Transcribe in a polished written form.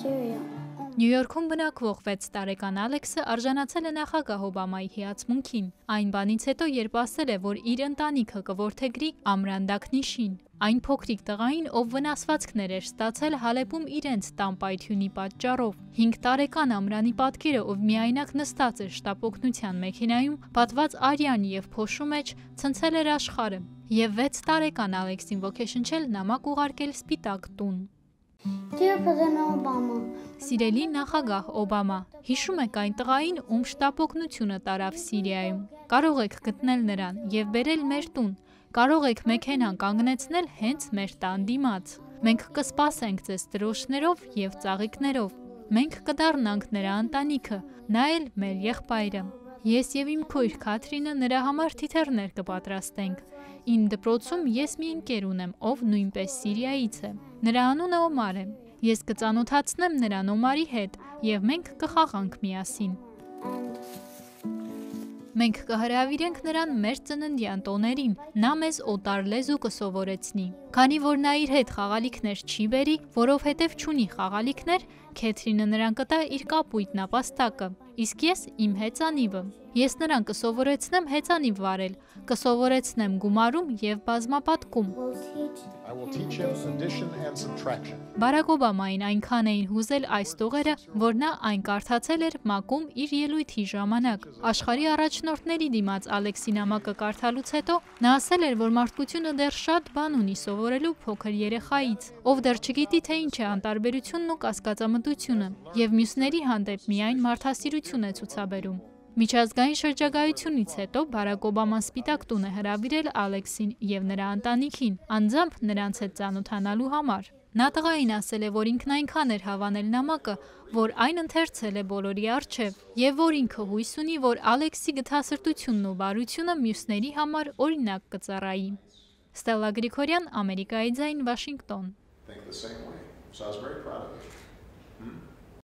Syria. Նյու Յորքում բնակվող 6 տարեկան Ալեքսը արժանացել է նախագահ Օբամայի հիացմունքին, այն բանից հետո, երբ ասել է, որ իր ընտանիքը կորդեգրի Ամրան Դաքնիշին, այն փոքրիկ տղային, ով վնասվածքներ էր ստացել Հալեպում իրենց տան պայթյունի պատճառով։ 5 տարեկան Ամրանի պատկերը, ով միայնակ նստած էր շտապօգնության մեքենայում, պատված արյան և փոշու մեջ, ցնցել էր աշխարհը, և 6 տարեկան Ալեքսին ոգեշնչել նամակ ուղարկել Սպիտակ տուն։ Dear President Obama, Սիրելի նախագահ Օբամա, հիշում եք այն տղային, ում շտապօգնությունը տարավ Սիրիայում։ Կարող եք գտնել նրան և բերել մեր տուն։ Կարող եք մեքենան կանգնեցնել հենց մեր տան դիմաց։ Մենք կսպասենք ձեզ տրոշներով և ծաղիկներով։ Մենք կդառնանք նրա ընտանիքը, նա էլ մեր եղբայրը։ Ես և իմ քույր Քաթրինը նրա համար թիթեռներ կպատրաստենք։ Իմ դպրոցում ես մի ընկեր ունեմ, ով նույնպես Սիրիայից է։ Նրա անունը Օմար է։ Ես կծանոթացնեմ նրան Օմարի հետ, և մենք կխաղանք միասին։ Մենք կհրավիրենք նրան մեր ծննդյան տոներին, նա մեզ օտար լեզու կսովորեցնի։ Քանի որ նա իր հետ խաղալիքներ չի բերի, որովհետև չունի խաղալիքներ, Քեթրինը նրան կտա իր կապույտ նապաստակը, իսկ ես իմ հեծանիվը։ Ես նրան կսովորեցնեմ հեծանիվ վարել, կսովորեցնեմ գումարում և բազմապատկում։ I will teach him addition and subtraction. Բարակ Օբամային այնքան էին հուզել այս տողերը, որ նա այն կարդացել էր ՄԱԿ-ում իր ելույթի ժամանակ։ Աշխարհի առաջնորդների դիմաց Ալեքսի նամակը կարդալուց հետո նա ասել էր, որ մարդկությունը դեռ շատ բան ունի սովորելու փոքր երեխայից, ով դեռ չգիտի, թե ինչ է անտարբերությունն ու կասկածամտությունը, և մյուսների հանդեպ միայն մարդասիրություն է ցուցաբերում։ Միջազգային շրջագայությունից հետո Բարակ Օբաման Սպիտակ տուն է հրավիրել Ալեքսին և նրա ընտանիքին, անձամբ նրանց հետ ծանոթանալու համար։ Նա տղային ասել է, որ ինքն այնքան էր հավանել նամակը, որ այն ընթերցել է բոլորի առջև, և որ ինքը հույս ունի, որ Ալեքսի գթասրտությունն ու բարությունը մյուսների համար օրինակ կծառայի։ Ստելլա Գրիգորյան, Ամերիկայի ձայն, Վաշինգտոն։ Think the same way. So I was very proud of it.